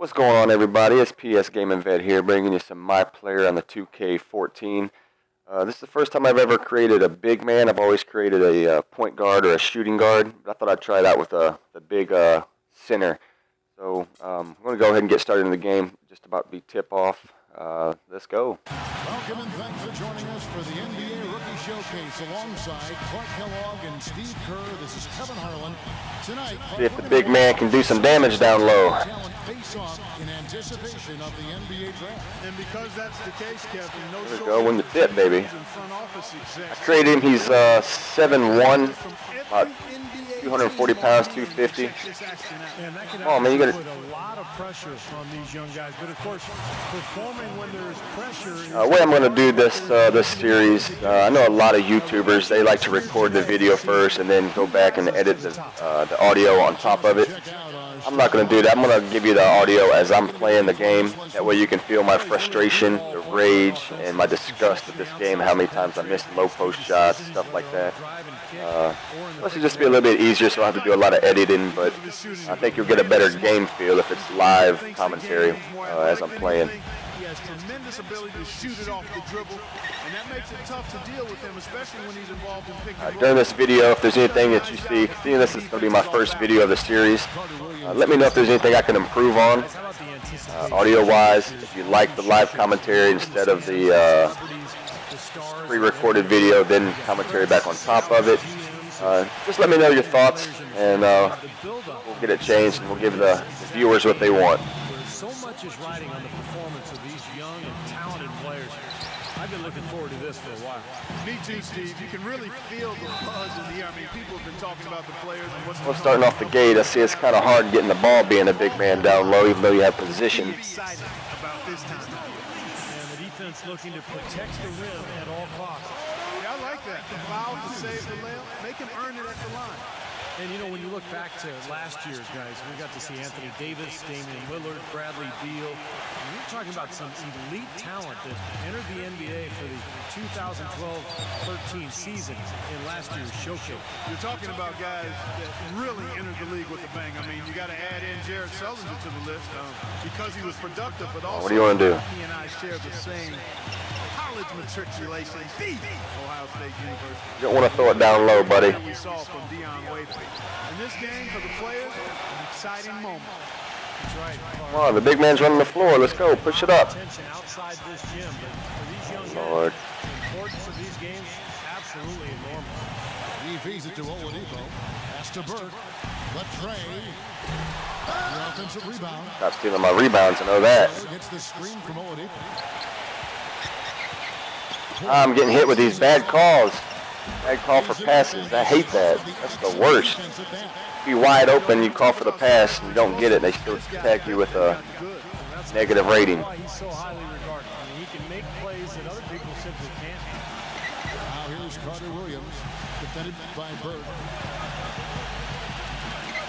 What's going on, everybody? It's PS Gaming Vet here, bringing you some My Player on the 2K14. This is the first time I've ever created a big man. I've always created a point guard or a shooting guard, but I thought I'd try it out with the big center. So I'm going to go ahead and get started in the game. Just about to be tip-off. Let's go. Welcome and thanks for joining us for the NBA Rookie Showcase alongside Clark Kellogg and Steve Kerr. This is Kevin Harlan. Tonight, see if the big man can do some damage down low. In anticipation of the NBA draft. And because that's the case, Kevin, no there we go, win the tip, baby. I created him. He's 7'1", about 240 pounds, 250. Oh man, you got to put a lot of pressure on these young guys, but of course, performing when there's pressure. The way I'm going to do this series, I know a lot of YouTubers, they like to record the video first and then go back and edit the audio on top of it. I'm not going to do that. I'm going to give you the audio as I'm playing the game. That way you can feel my frustration, the rage, and my disgust at this game, how many times I missed low post shots, stuff like that. Plus it'll just be a little bit easier, so I have to do a lot of editing, but I think you'll get a better game feel if it's live commentary as I'm playing. He has tremendous ability to shoot it off the dribble, and that makes it tough to deal with him, especially when he's involved in pick and roll. During this video, if there's anything that you see, seeing this is going to be my first video of the series, let me know if there's anything I can improve on, audio-wise. If you like the live commentary instead of the pre-recorded video, then commentary back on top of it. Just let me know your thoughts, and we'll get it changed, and we'll give the viewers what they want. So much is riding on the performance of these young and talented players. I've been looking forward to this for a while. Me too, Steve. You can really feel the buzz in the air. I mean, people have been talking about the players and what's well, starting off the gate, I see it's kind of hard getting the ball being a big man down low, even though you have position. Excited about this time. And the defense looking to protect the rim at all costs. Yeah, I like that. The foul to save the layup. Make him earn it at the line. And, you know, when you look back to last year, guys, we got to see Anthony Davis, Damian Lillard, Bradley Beal. And we're talking about some elite talent that entered the NBA for the 2012-13 season in last year's showcase. You're talking about guys that really entered the league with a bang. I mean, you got to add in Jared Sullinger to the list because he was productive, but also what do you want to do? He and I share the same college matriculation, Ohio State University. You don't want to throw it down low, buddy. We saw from Dion Waiters. In this game, for the players, an exciting moment. That's right. Come on, the big man's running the floor. Let's go. Push it up. Attention outside this gym, but for these young Lord. guys, the importance of these games absolutely enormous. He feeds it to Oladipo. Pass to Burke. The tray. The offensive rebound. Stop stealing my rebounds, I know that. Gets the screen from Oladipo. I'm getting hit with these bad calls. Bad call for passes. I hate that. That's the worst. Be wide open, you call for the pass, and you don't get it. They still tag you with a negative rating. He's so highly regarded. I mean, he can make plays that other people simply can't. Now here's Carter Williams, defended by Burke.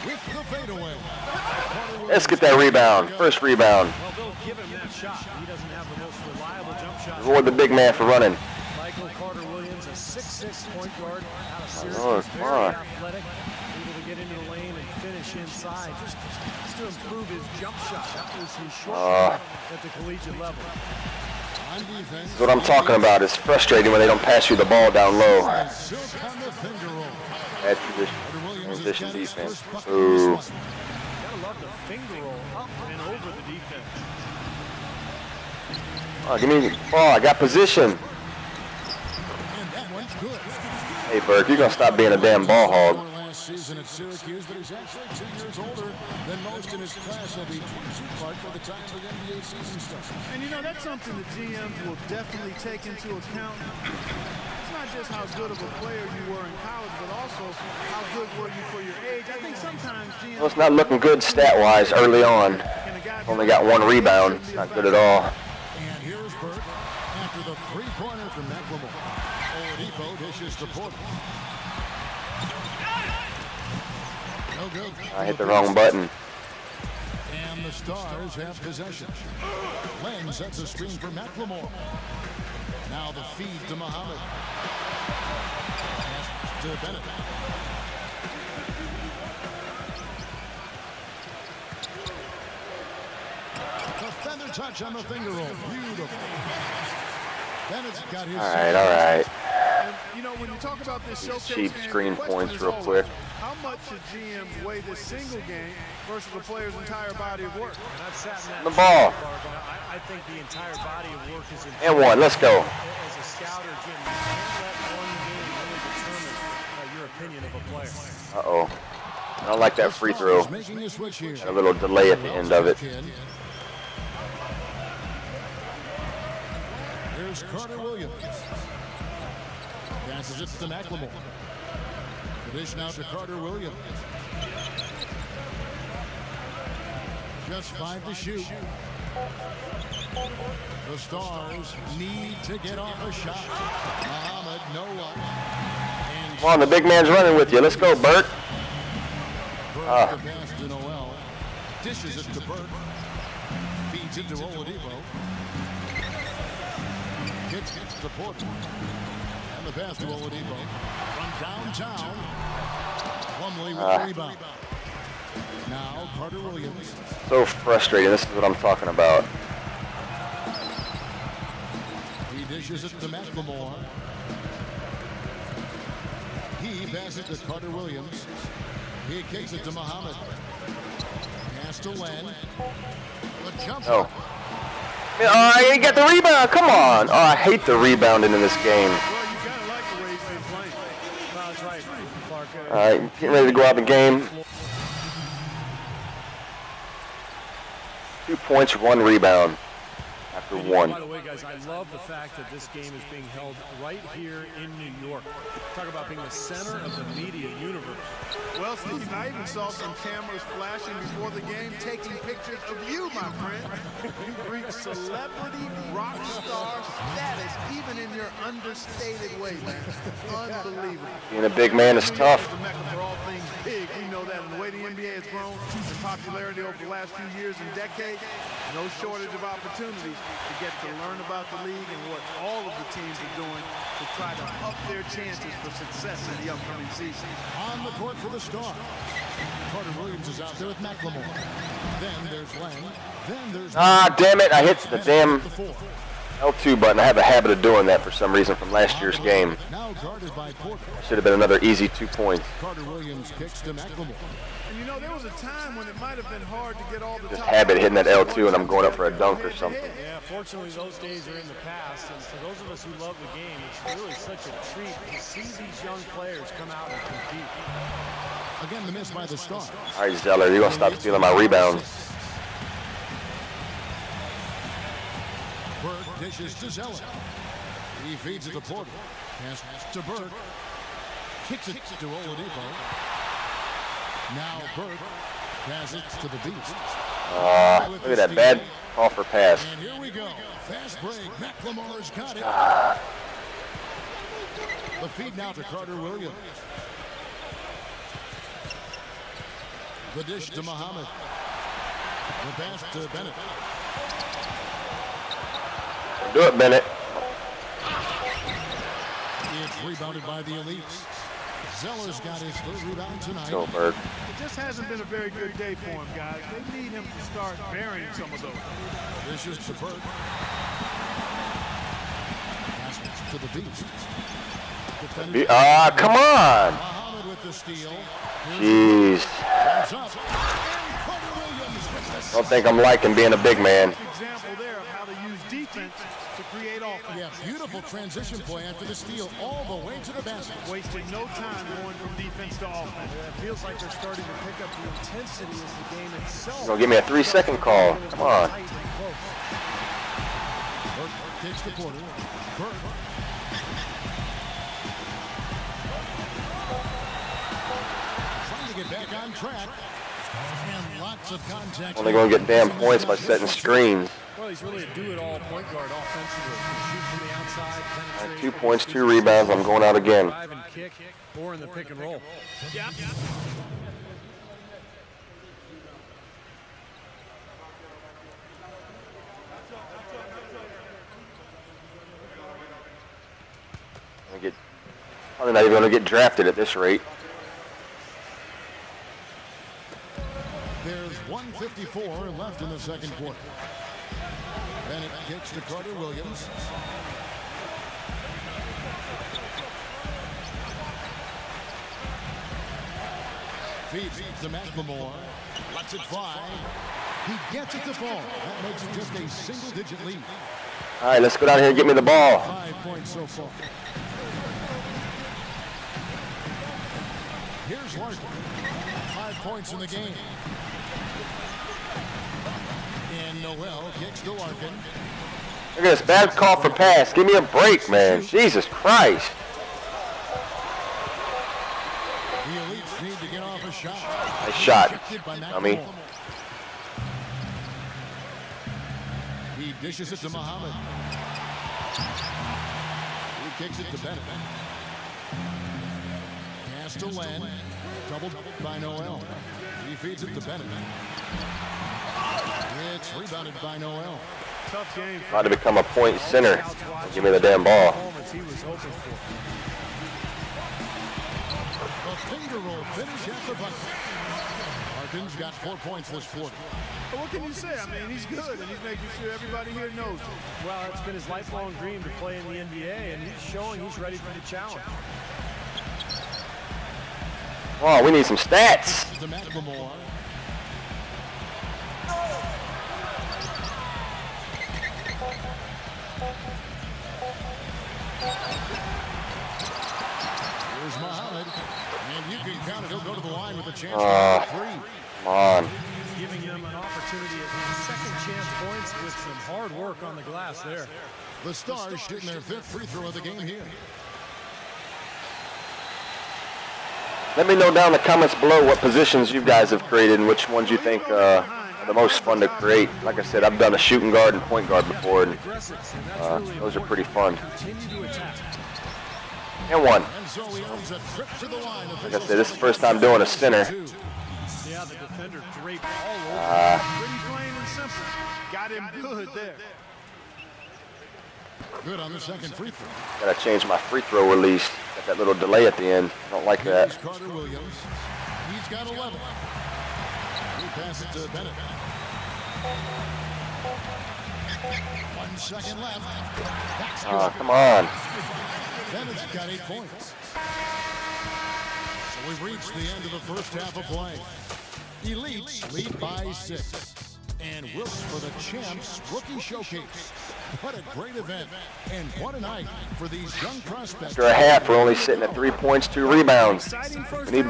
With the fadeaway. Let's get that rebound. First rebound. Well, they'll give him that shot. He doesn't have the most reliable jump shot. Reward the big man for running. Michael Carter Williams, a 6'6" point guard out of Syracuse, Lord, very athletic, able to get into the lane and finish inside, just to improve his jump shot. That was his short shot at the collegiate level. That's what I'm talking about. It's frustrating when they don't pass you the ball down low. Bad transition defense. Ooh. Gotta love the finger roll up and over the defense. Oh, give me the ball. I got position. Hey, Burke, you're going to stop being a damn ball hog. Last season at Syracuse, but he's actually 2 years older than most in his class. He'll be 22 by the time the NBA season starts. And you know, that's something the GMs will definitely take into account. It's not just how good of a player you were in college, but also how good were you for your age. I think sometimes GMs... Well, it's not looking good stat-wise early on. Only got 1 rebound. Not good at all. And here's Burke after the three-pointer from McLemore. Oladipo dishes to Porter. No good. I hit the wrong button. And the Stars have possession. Lang sets a screen for McLemore. Now the feed to Muhammad. Pass to Bennett. Another touch on the finger roll. Beautiful. Bennett's got his. All right. And, you know, when you talk about this showcase Cheap game, screen the question points is real always, quick. how much should GMs weigh this single game versus the player's entire body of work? And I've sat in that The ball. chair, Clark, and I think the entire body of work is important. And one. Let's go. As a scout or Jim, you can't let one game really determine your opinion of a player. Uh-oh. I don't like that free throw. Making a switch here. A little delay at the end of it. Here's Carter Williams. Passes it to McLemore. The dish now to Carter Williams. Just 5 to shoot. The Stars need to get off a shot. Muhammad, no luck. Come on, the big man's running with you. Let's go, Burt. Burke the pass to Noel. Dishes it to Burke. Feeds it to Oladipo. Hits to Porter. And the pass to Oladipo. From downtown. Plumlee with the rebound. Now Carter Williams. So frustrating. This is what I'm talking about. He dishes it to McLemore. He passes it to Carter Williams. He kicks it to Muhammad. Pass to Len. The jump. Oh. He got the rebound. Come on. Oh, I hate the rebounding in this game. Well, you gotta like the way he's been playing. No, that's right, Clark. All right, getting ready to go out the game. 2 points, 1 rebound after By 1. the way, guys, I love the fact that this game is being held right here in New York. Talk about being the center of the media universe. Well, Steve, I even saw some cameras flashing before the game, taking pictures of you, my friend. You reach celebrity rock star status, even in your understated way, man. Unbelievable. Being a big man is tough. The mecca for all things big. We know that. And the way the NBA has grown in popularity over the last few years and decades, no shortage of opportunities to get to learn about the league and what all of the teams are doing to try to up their chances for success in the upcoming season. On the court for the Stars. Carter Williams is out there with McLemore. Then there's Len. Then there's. Ah, damn it. I hit the damn L2 button. I have a habit of doing that for some reason from last year's game. Now guarded by Porter. Should have been another easy 2 points. Carter Williams kicks to McLemore. And you know, there was a time when it might have been hard to get all the Just top habit hitting that players L2 and I'm going up for a dunk or head to something. head. Yeah, fortunately, those days are in the past. And for those of us who love the game, it's really such a treat to see these young players come out and compete. Again, the miss by the Stars. All right, Zeller, you're going to stop stealing my rebounds. Burke dishes to Zeller. He feeds it to Porter. Pass to Burke. Kicks it to Oladipo. Now Burke passes to the Beast. Look at that bad call for pass. And here we go. Fast break. McLemore's got it. The feed now to Carter Williams. The dish to Muhammad. The pass to Bennett. Do it, Bennett. It's rebounded by the Elites. Zeller's got his third rebound tonight. Go, Berg. It just hasn't been a very good day for him, guys. They need him to start burying some of those. This is to Burke. Pass to the Beast. Come on. Muhammad with the steal. Jeez. Comes up. And Carter Williams with the Don't think I'm liking being a big man. Example there of how to use defense to create offense. yeah, beautiful transition play after the steal all the way to the basket. Wasted no time going from defense to offense. It feels like they're starting to pick up the intensity as the game itself. Gonna give me a 3-second call. Come on. Tight and close. Burke kicks to Porter. Burke. Trying to get back on track. And lots of contact. Only gonna get damn points by setting screens. Well, he's really a do-it-all point guard offensively. He can shoot from the outside, penetrate. 2 points, 2 rebounds. I'm going out again. Drive and kick, or in the pick and roll. Probably not even gonna get drafted at this rate. There's 1:54 left in the second quarter. Bennett kicks to Carter Williams. Feeds to McLemore. Lets it fly. He gets it to fall. That makes it just a single-digit lead. All right, let's go down here and get me the ball. 5 points so far. Here's Larkin. 5 points in the game. And Noel kicks to Larkin. Look at this, bad call for pass. Give me a break, man. Jesus Christ. The Elites need to get off a shot. Nice shot, dummy. He dishes it to Muhammad. He kicks it to Bennett. Pass to Len. Doubled by Noel. He feeds it to Bennett. It's rebounded by Noel. Tough game. About to become a point center. Give me the damn ball. He was hoping for. A finger roll finish at the bucket. Larkin's got 4 points this quarter. But what can you say? I mean, he's good, and he's making sure everybody here knows it. Well, it's been his lifelong dream to play in the NBA, and he's showing he's ready for the challenge. Oh, we need some stats. To McLemore. Here's Muhammad. And you can count it. He'll go to the line with a chance to make 3. Come on. Giving them an opportunity at second chance points with some hard work on the glass there. The Stars shooting their 5th free throw of the game here. Let me know down in the comments below what positions you guys have created and which ones you think are the most fun to create. Like I said, I've done a shooting guard and point guard before, and those are pretty fun. And one. Like I said, this is the first time doing a center. Yeah, the defender draped all over. Pretty plain and simple. Got him good there. Good on the second free throw. Gotta change my free throw release. Got that little delay at the end. I don't like that. Here's Carter Williams. He's got 11. He passes it to Bennett. 1 second left. That's good. Come on. Bennett's got 8 points. So we've reached the end of the first half of play. Elites lead by 6. And Wilkes for the Champs Rookie Showcase. What a great event, and what a night for these young prospects. After a half, we're only sitting at 3 points, 2 rebounds. We need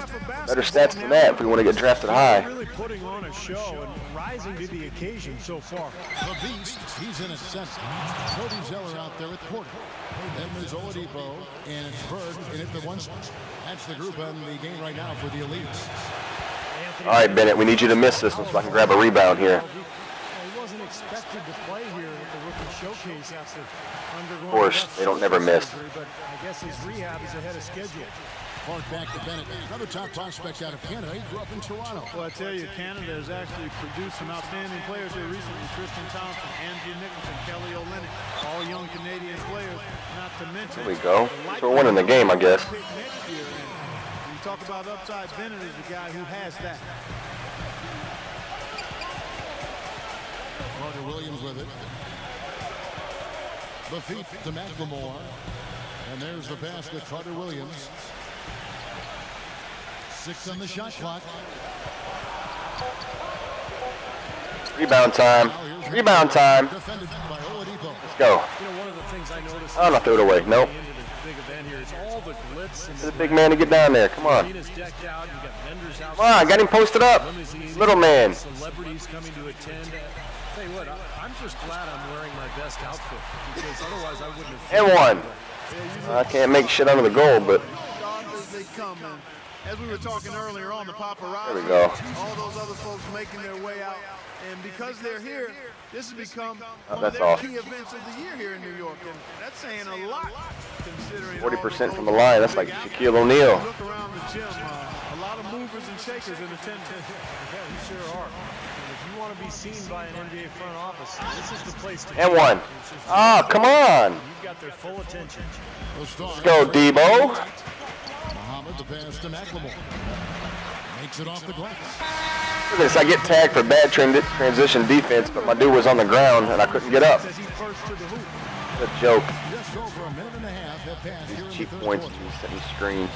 better stats than that if we want to get drafted high. Really putting on a show and rising to the occasion so far. The Beast, he's in at center. Cody Zeller out there at quarter. Then there's Oladipo, and it's Bird in at the 1 spot. That's the group on the game right now for the Elites. All right, Bennett, we need you to miss this one so I can grab a rebound here. He wasn't expected to play here at the rookie showcase after undergoing. Of course, they don't never miss. Surgery, but I guess his rehab is ahead of schedule. Clark back to Bennett. Another top prospect out of Canada. He grew up in Toronto. Well, I tell you, Canada has actually produced some outstanding players here recently. Tristan Thompson, Andrew Nicholson, Kelly Olynyk, all young Canadian players, not to mention. There we go. So we're winning the game, I guess. Next year, and you talk about upside, Bennett is the guy who has that. Carter Williams with it. The feet to McLemore. And there's the pass to Carter Williams. 6 on the shot clock. Rebound time. Rebound time. Defended by Oladipo. Let's go. You know, one of the things I noticed. Oh, no, throw it away. Nope. Big event here is all the glitz and Get the big man to get down there. Come on. decked out. You got vendors out. Come on, got him posted up. Little man. Celebrities coming to attend. Tell you what, I'm just glad I'm wearing my best outfit because otherwise I wouldn't have. And one. I can't make shit under the goal, but As they come in. As we were talking earlier on, the paparazzi, there we go. all those other folks making their way out. And because they're here, this has become one of that's their off. key events of the year here in New York. And that's saying a lot, considering 40% from the line. That's like Shaquille O'Neal. Look around the gym, a lot of movers and shakers in attendance. Yeah, you sure are. And if you want to be seen by an NBA front office, this is the place to And be. one. Oh, come on. You've got their full attention. Let's Go, Debo. Muhammad, the pass to McLemore. Makes it off the glass. Look at this, I get tagged for bad transition defense, but my dude was on the ground and I couldn't get up. What a joke. Just over a minute and a half have passed here in the Cheap third points quarter. and setting screens.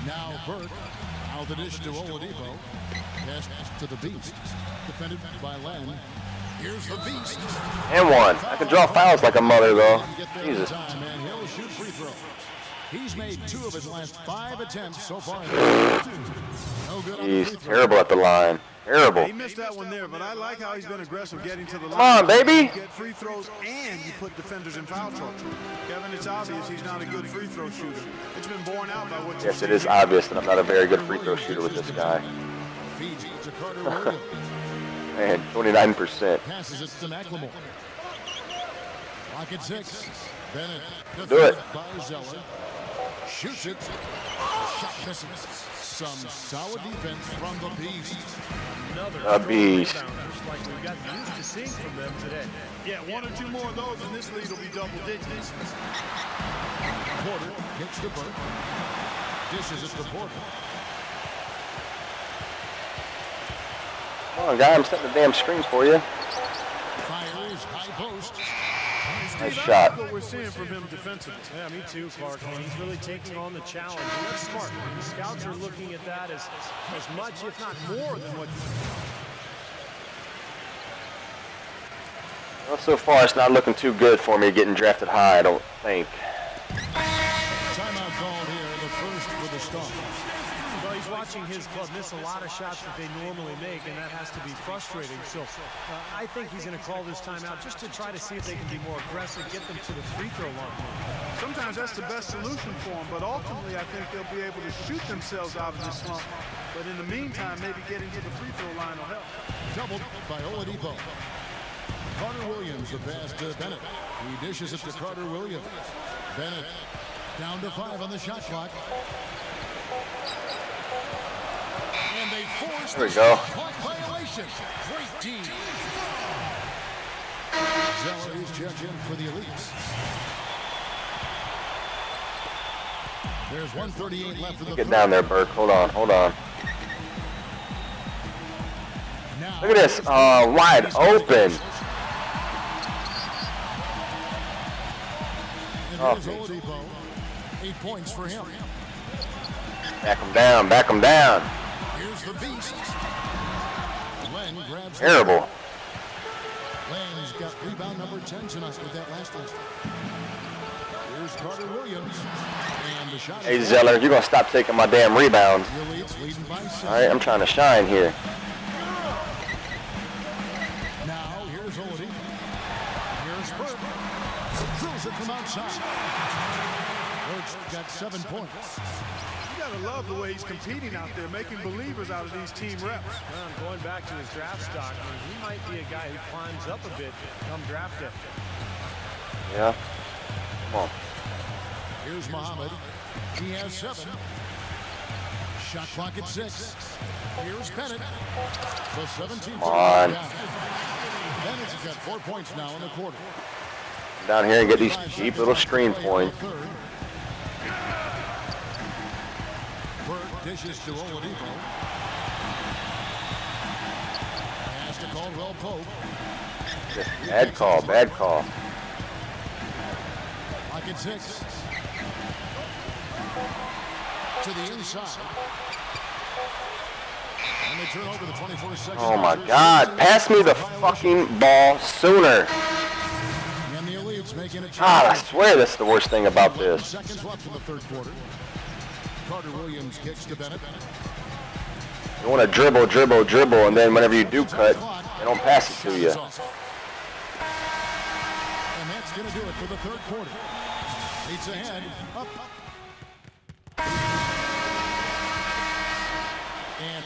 Now Burke, out the dish to Oladipo. Pass to the Beast. Defended by Len. Here's the Beast. And one. I can draw fouls like a mother, though. Jesus. Time, and he'll shoot free throws. He's made 2 of his last 5 attempts so far. No good on the He's free throw. terrible at the line. Terrible. He missed that one there, but I like how he's been aggressive getting to the line. Come on, baby. You get free throws and you put defenders in foul trouble. Kevin, it's obvious he's not a good free throw shooter. It's been borne out by what you Yes, it is obvious that I'm not a very good free throw shooter with this guy. Feeds to Carter Williams. Man, 29%. Passes it to McLemore. Lock at 6. Bennett. Do it. By Zeller. Shoots it. Shot misses. Some solid defense from the Beast. A beast. Rebounders like we've gotten used to seeing from them today. Yeah, 1 or 2 more of those and this lead will be double digits. Porter kicks to Burke. Dishes it to Porter. Come on, guy, I'm setting the damn screens for you. Fires high post. Nice I shot. like what we're seeing from him defensively. Yeah, me too, Clark. I mean, he's really taking on the challenge. And that's smart. I mean, the scouts are looking at that as much, if not more, than what... Well, so far, it's not looking too good for me getting drafted high, I don't think. Timeout called here, the first for the Stars. Well, he's watching his club miss a lot of shots that they normally make, and that has to be frustrating. So I think he's going to call this timeout just to try to see if they can be more aggressive, get them to the free throw line. Sometimes that's the best solution for them, but ultimately I think they'll be able to shoot themselves out of this slump. But in the meantime, maybe getting to the free throw line will help. Doubled by Oladipo. Carter Williams, the pass to Bennett. He dishes it to Carter Williams. Bennett down to 5 on the shot clock. And they force There we the go. shot clock violation. Great D. Zeller is checked in for the Elites. There's 1:38 left in the Get down there, Burke. Hold on, hold on. Now, Look at this. Wide open. And Oh. here's Oladipo. 8 points for him. Back him down, back him down. Here's the Beast. Len grabs the Terrible. Len's got rebound number 10 tonight with that last one. Here's Carter Williams. And the shot Hey, is Zeller, you're going to stop taking my damn rebounds. the Elites leading by 6. All right, I'm trying to shine here. Now here's Oladipo. Here's Burke. Throws it from outside. Burke's got 7 points. You gotta love the way he's competing out there, making believers out of these team reps. Well, going back to his draft stock, I mean, he might be a guy who climbs up a bit come draft day. Yeah. Come on. Here's Muhammad. He has 7. Shot clock at 6. Here's Bennett. The 17th. Come on. Bennett's got 4 points now in the quarter. Down here and get these cheap little screen points. Burke dishes to Oladipo. Pass to Caldwell Pope. Bad call, bad call. Lock at 6. To the inside. And they turn over the 24 seconds. Oh my God. Pass me the fucking ball sooner. And the Elites making it. God, I swear that's the worst thing about 11 this. seconds left in the third quarter. Carter Williams kicks to Bennett. You want to dribble, dribble, dribble, and then whenever you do cut, they don't pass it to you. And that's going to do it for the third quarter. Leads ahead. Up. And,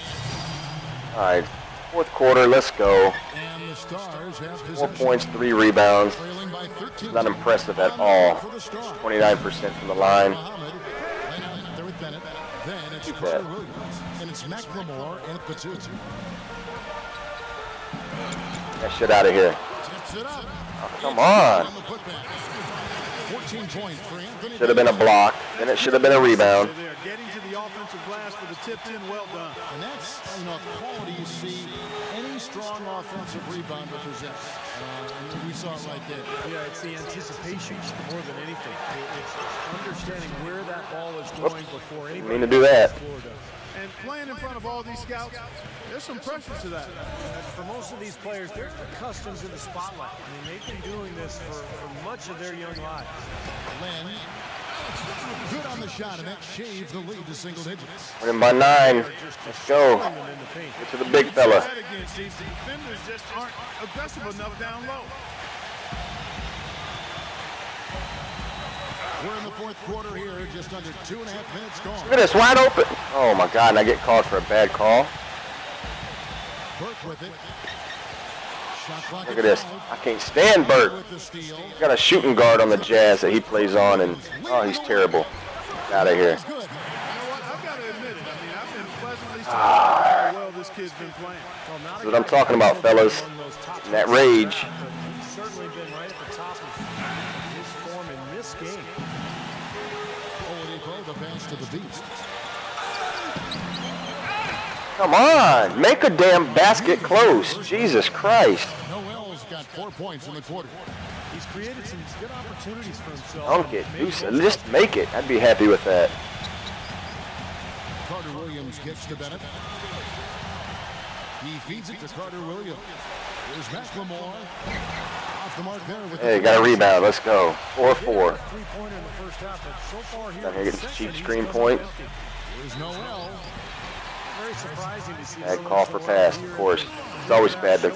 All right, fourth quarter, let's go. and the Stars have 4 possession. points, 3 rebounds. Trailing by 13. Not impressive at all. For the Stars. 29% from the line. Muhammad, right out there with Bennett. Then it's Keep Carter that. Williams. And it's McLemore at the 2. That shit out of here. Tips it up. Oh, come on. On the putback. 14 points for Anthony. Should have been a block, and it should have been a rebound. They're getting to the offensive offensive glass for the tipped in. Well done. And that's, a quality you see any strong offensive rebounder possess. And we saw it right there. Yeah, it's the anticipation more than anything. It's understanding where that ball is going before anybody. Mean to do that. And playing in front of all these scouts, there's some pressure to that. For most of these players, they're accustomed to the spotlight. I mean, they've been doing this for much of their young lives. Lynn, good on the shot, and that shaves the lead to single digits. Winning by 9. Let's go. Get to the big fella. The defenders just aren't aggressive enough down low. We're in the fourth quarter here, just under 2.5 minutes gone. Look at this, wide open. Oh my God, and I get called for a bad call. Burke with it. Shot clock Look at this. I can't stand Burke. Got a shooting guard on the Jazz that he plays on, and oh, he's terrible. Out of here. You know what? I've got to admit it. I mean, I've been pleasantly surprised how well this kid's been playing. That's what I'm talking about, fellas. And that rage. He's certainly been right at the top of his form in this game. Oladipo, the pass to the beast. Come on, make a damn basket close. Jesus Christ. Noel's got 4 points in the quarter. He's created some good opportunities for himself. Dunk it. Do so. Just make it. I'd be happy with that. Carter Williams gets to Bennett. He feeds it to Carter Williams. Here's McLemore. Off the mark there with Hey, got a rebound. Let's go. 4-4. Three-pointer in the first half, but so far here Down here getting cheap screen point. Here's Noel. Very surprising to see. Bad call for pass, of course. It's always bad to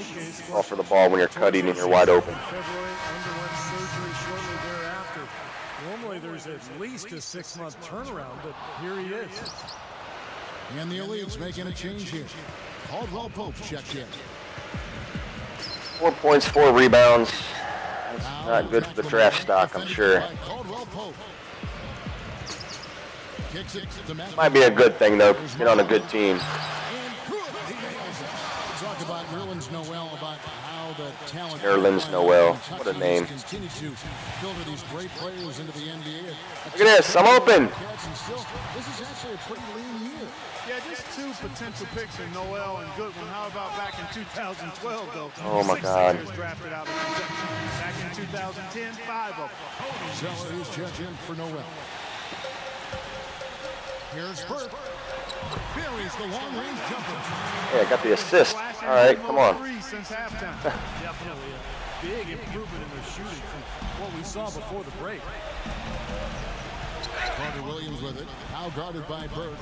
call for the ball when you're cutting and you're wide open. February, underwent surgery shortly thereafter. Normally there's at least a 6-month turnaround, but here he is. And the Elite's making a change here. Caldwell Pope checked in. 4 points, 4 rebounds. That's not good for the draft stock, I'm sure. Caldwell Pope. Kicks it to Matt. Might be a good thing, though. Get on a good team. Talk about Nerlens Noel, about how the talent. Nerlens Noel, what a name. Continue to filter these great players into the NBA. Look at this, I'm open. This is actually a pretty lean year. Yeah, just 2 potential picks in Noel and Goodwin. How about back in 2012, though? Oh, my 6 God. players drafted out of Kentucky. Back in 2010, 5 of them. Zeller is checked in for Noel. Here's Burke. Buries the long-range jumper. Hey, I got the assist. All right, come on. Since halftime. Definitely a big improvement in their shooting from what we saw before the break. Carter Williams with it. Now guarded by Burke.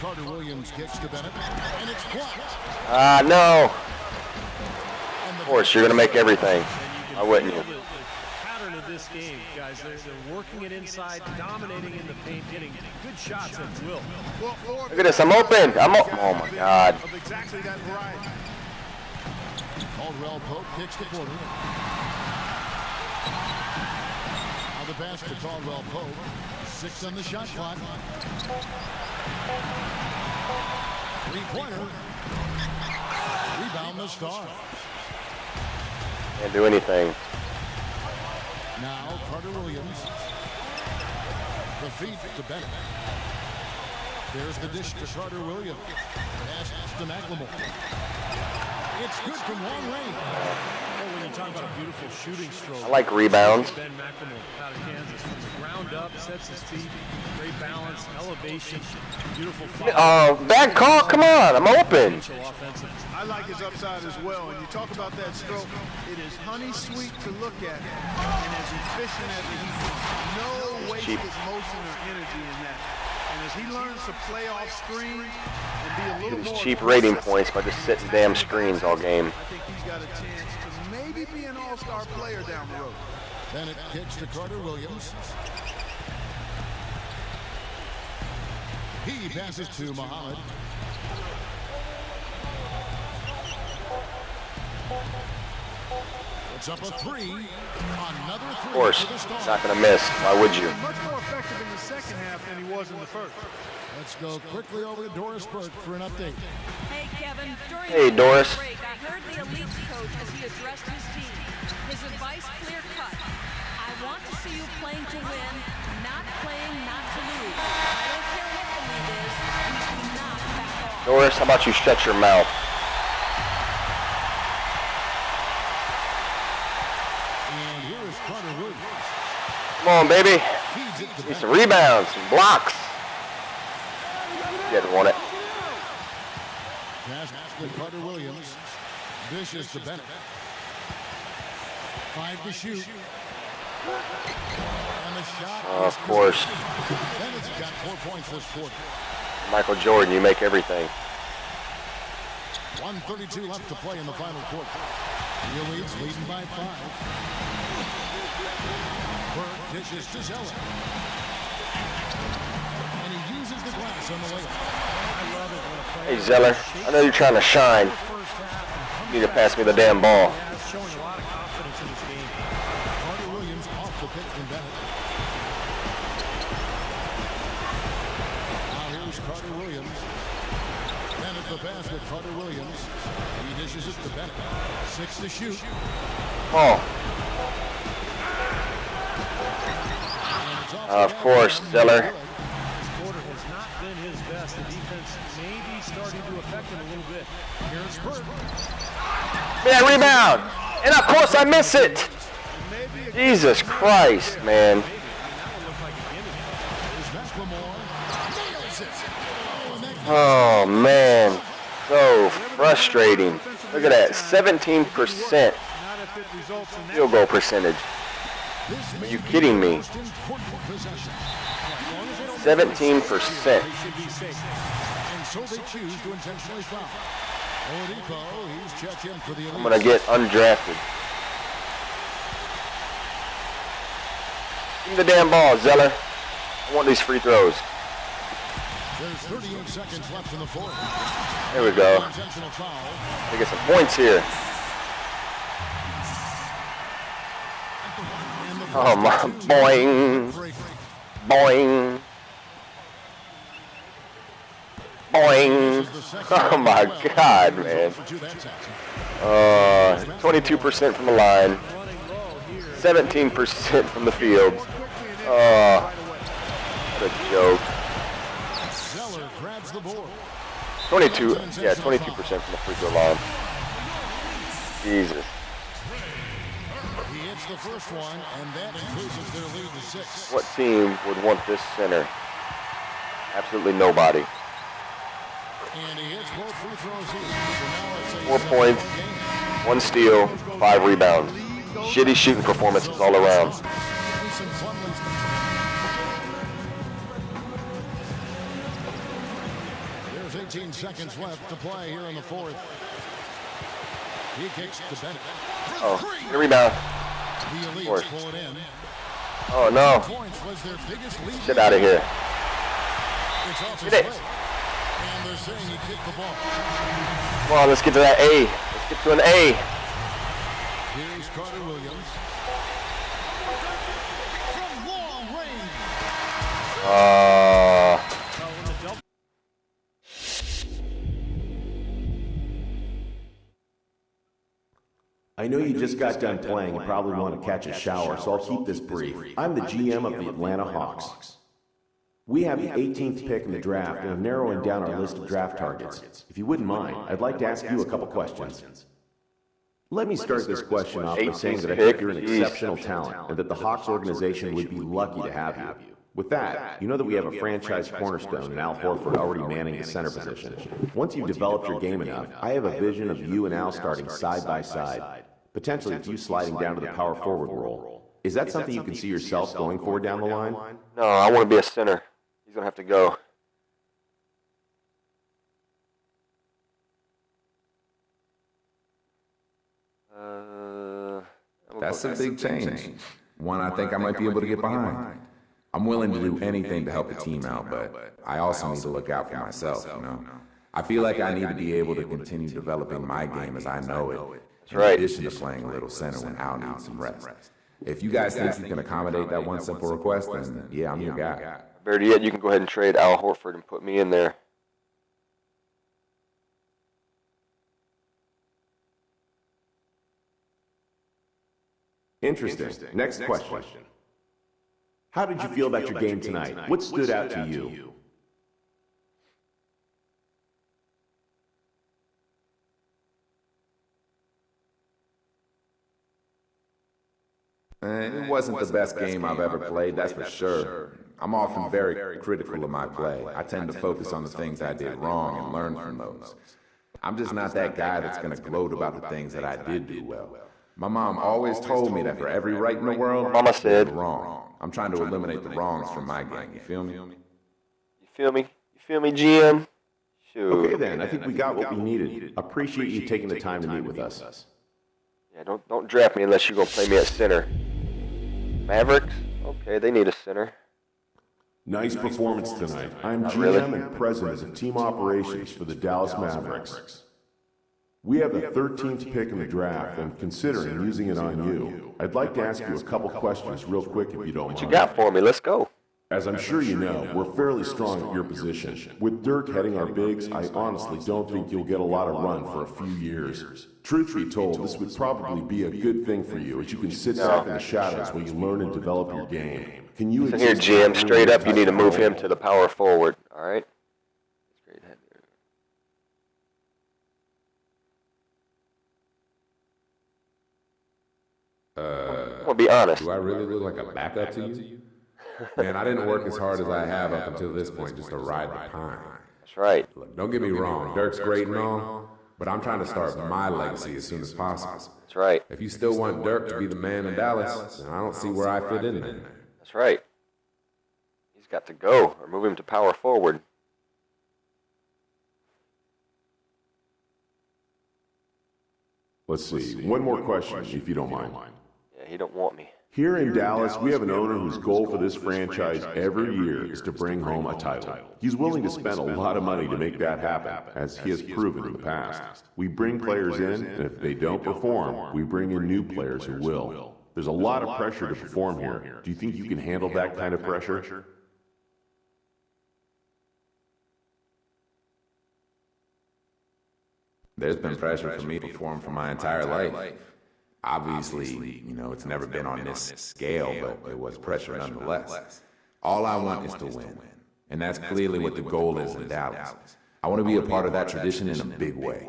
Carter Williams kicks to Bennett. And it's blocked. No. Of course, you're going to make everything. Why wouldn't you? The pattern of this game, guys, they're working it inside, dominating in the paint, getting good shots at will. Look at this, I'm open. Oh, my God. Of exactly that variety. Caldwell Pope kicks to Porter. Now the pass to Caldwell Pope. 6 on the shot clock. 3-pointer. Rebound the Stars. Can't do anything. Now Carter Williams. The feed to Bennett. There's the dish to Carter Williams. Pass to McLemore. It's good from long range. Oh, when you talk about a beautiful shooting stroke. I like rebounds. Ben McLemore out of Kansas from the ground up, sets his feet, great balance, elevation, beautiful follow. Oh, bad call. Come on, I'm open. I like his upside as well. And you talk about that stroke, it is honey sweet to look at and as efficient as he is. No wasted motion or energy in that. And as he learns to play off screens and be a little These more cheap rating points by just sitting damn screens all game. I think he's got a chance to maybe be an all-star player down the road. Bennett kicks to Carter Williams. He passes to Muhammad. It's up a 3. Another 3. Of course, not going to miss. Why would you? Much more effective in the second half than he was in the first. Let's go quickly over to Doris Burke for an update. Hey, Kevin. During Hey, the Doris. break, I heard the Elite's coach as he addressed his team. His advice clear-cut. I want to see you playing to win, not playing not to lose. I don't care what the Doris, how about you shut your mouth? And here is Carter Williams. Come on, baby. Feeds it to Need some rebounds, some blocks. Didn't want it. Pass to Carter Williams. Dishes to Bennett. 5 to shoot. And the shot. Of course. Bennett's got 4 points this quarter. Michael Jordan, you make everything. 1:32 left to play in the final quarter. The Elites leading by 5. Burke dishes to Zeller. And he uses the glass on the layup. Hey, Zeller, I know you're trying to shine. You need to pass me the damn ball. Showing a lot of confidence in this game. Carter Williams off the pick from Bennett. Now here's Carter Williams. Bennett the pass to Carter Williams. He dishes it to Bennett. 6 to shoot. Oh. Of course, Zeller. This quarter has not been his best. The defense may be starting to affect him a little bit. Here's Burke. Yeah, rebound. And of course I miss it. Jesus Christ, man. Oh, man. So frustrating. Look at that. 17% field goal percentage. Are you kidding me? 17%. And so they choose to intentionally foul. Oladipo, he's checked in for the Elites. I'm going to get undrafted. Give me the damn ball, Zeller. I want these free throws. There's 38 seconds left in the fourth. There we go. Intentional foul. We get some points here. Oh my, boing, boing, boing. Oh my God, man. 22% from the line, 17% from the field. Oh, what a joke. 22% from the free throw line. Jesus. He hits the first one, and that increases their lead to 6. What team would want this center? Absolutely nobody. And he hits both free throws here. So now it's a 4 points, 1 steal, 5 rebounds. Shitty shooting performances all around. There's 18 seconds left to play here in the fourth. He kicks to Bennett. Oh, get a rebound. The Elites pull it in. Oh no. Was their biggest lead. Get out of here. It's off his Get it. leg. And they're saying he kicked the ball. Come on, let's get to that A. Let's get to an A. Here's Carter Williams. From long range. I know you just got done playing and probably want to catch a shower, so I'll keep this brief. I'm the GM of the Atlanta Hawks. We have the 18th pick in the draft and are narrowing down our list of draft targets. If you wouldn't mind, I'd like to ask you a couple questions. Let me start this question off by saying that I think you're an exceptional talent and that the Hawks organization would be lucky to have you. With that, you know that we have a franchise cornerstone in Al Horford already manning the center position. Once you've developed your game enough, I have a vision of you and Al starting side by side, potentially with you sliding down to the power forward role. Is that something you can see yourself going forward down the line? No, I want to be a center. He's going to have to go. That's a big change. One I think I might be able to get behind. I'm willing to do anything to help the team out, but I also need to look out for myself, you know? I feel like I need to be able to continue developing my game as I know it, in addition to playing a little center when Al needs some rest. If you guys think you can accommodate that one simple request, then yeah, I'm your guy. Better yet, you can go ahead and trade Al Horford and put me in there. Interesting. Next question. How did you feel about your game tonight? What stood out to you? It wasn't the best game I've ever played, that's for sure. I'm often very critical of my play. I tend to focus on the things I did wrong and learn from those. I'm just not that guy that's going to gloat about the things that I did do well. My mom always told me that for every right in the world, Mama said, there's a wrong. I'm trying to eliminate the wrongs from my game, you feel me? You feel me? You feel me, GM? Shoot. Okay then, I think we got what we needed. Appreciate you taking the time to meet with us. Yeah, don't draft me unless you're going to play me at center. Mavericks? Okay, they need a center. Nice performance tonight. I'm GM really. and President of Team Operations for the Dallas Mavericks. We have the 13th pick in the draft and considering using it on you. I'd like to ask you a couple questions real quick if you don't mind. What you got for me? Let's go. As I'm sure you know, we're fairly strong at your position. With Dirk heading our bigs, I honestly don't think you'll get a lot of run for a few years. Truth be told, this would probably be a good thing for you, as you can sit back in the shadows while you learn and develop your game. Can you Listen here, GM, straight up, you need to move him to the power forward, all right? Straight ahead. I'm going to be honest. Do I really look like a backup to you? Man, I didn't work as hard as I have up until this point just to ride the pine. That's right. Look, don't get me wrong, Dirk's great and all, but I'm trying to start my legacy as soon as possible. That's right. If you still want Dirk to be the man in Dallas, then I don't see where I fit in there. That's right. He's got to go or move him to power forward. Let's see, one more question, if you don't mind. Yeah, he don't want me. Here in Dallas, we have an owner whose goal for this franchise every year is to bring home a title. He's willing to spend a lot of money to make that happen, as he has proven in the past. We bring players in, and if they don't perform, we bring in new players who will. There's a lot of pressure to perform here. Do you think you can handle that kind of pressure? There's been pressure for me to perform for my entire life. Obviously, it's never been on this scale, but it was pressure nonetheless. All I want is to win, and that's clearly what the goal is in Dallas. I want to be a part of that tradition in a big way.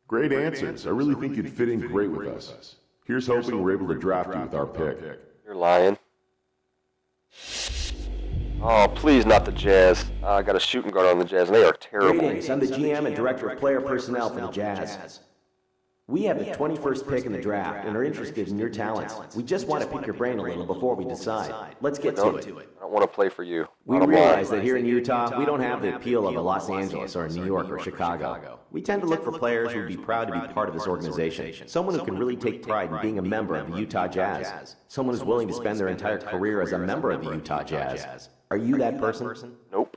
Great answers. I really think you'd fit in great with us. Here's hoping we're able to draft you with our pick. You're lying. Oh, please not the Jazz. I got a shooting guard on the Jazz, and they are terrible. Greetings, I'm the GM and Director of Player Personnel for the Jazz. We have the 21st pick in the draft and are interested in your talents. We just want to pick your brain a little before we decide. Let's get to it. I don't want to play for you. We realize that here in Utah, we don't have the appeal of a Los Angeles or a New York or Chicago. We tend to look for players who would be proud to be part of this organization. Someone who can really take pride in being a member of the Utah Jazz. Someone who's willing to spend their entire career as a member of the Utah Jazz. Are you that person? Nope.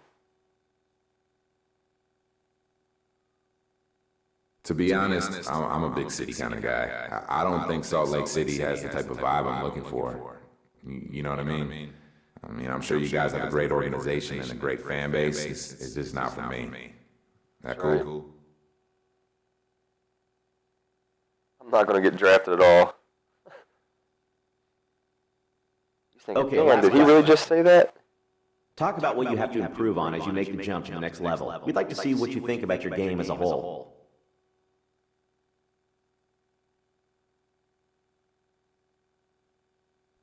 To be honest, I'm a big city kind of guy. I don't think Salt Lake City has the type of vibe I'm looking for. You know what I mean? I'm sure you guys have a great organization and a great fan base. It's just not for me. That cool? I'm not going to get drafted at all. You thinking, Okay, man, did he really just say that? Talk about what you have to improve on as you make the jump to the next level. We'd like to see what you think about your game as a whole.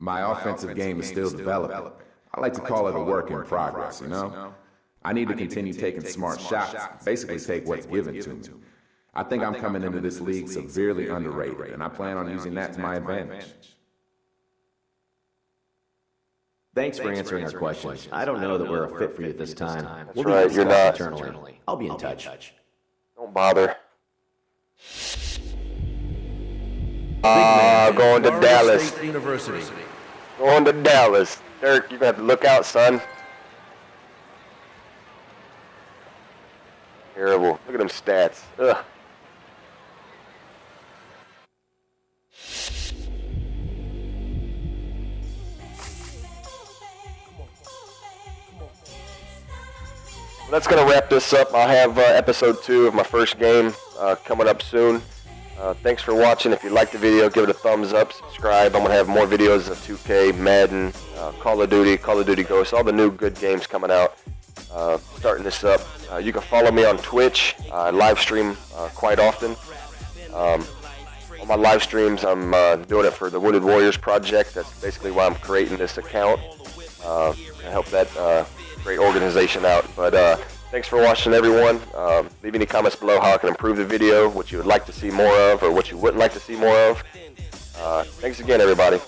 My offensive game is still developing. I like to call it a work in progress, I need to continue taking smart shots, basically take what's given to me. I think I'm coming into this league severely underrated, and I plan on using that to my advantage. Thanks for answering our questions. I don't know that we're a fit for you at this time. We'll right, be you're not. internally. I'll be in touch. Don't bother. Going to Dallas. University. Going to Dallas. Dirk, you're going to have to look out, son. Terrible. Look at them stats. Ugh. That's going to wrap this up. I'll have episode 2 of my first game coming up soon. Thanks for watching. If you liked the video, give it a thumbs up, subscribe. I'm going to have more videos of 2K, Madden, Call of Duty Ghosts, all the new good games coming out. Starting this up. You can follow me on Twitch. I live stream quite often. my live streams, I'm doing it for the Wounded Warriors Project. That's basically why I'm creating this account, to help that great organization out. But thanks for watching, everyone. Leave any comments below how I can improve the video, what you would like to see more of, or what you wouldn't like to see more of. Thanks again, everybody.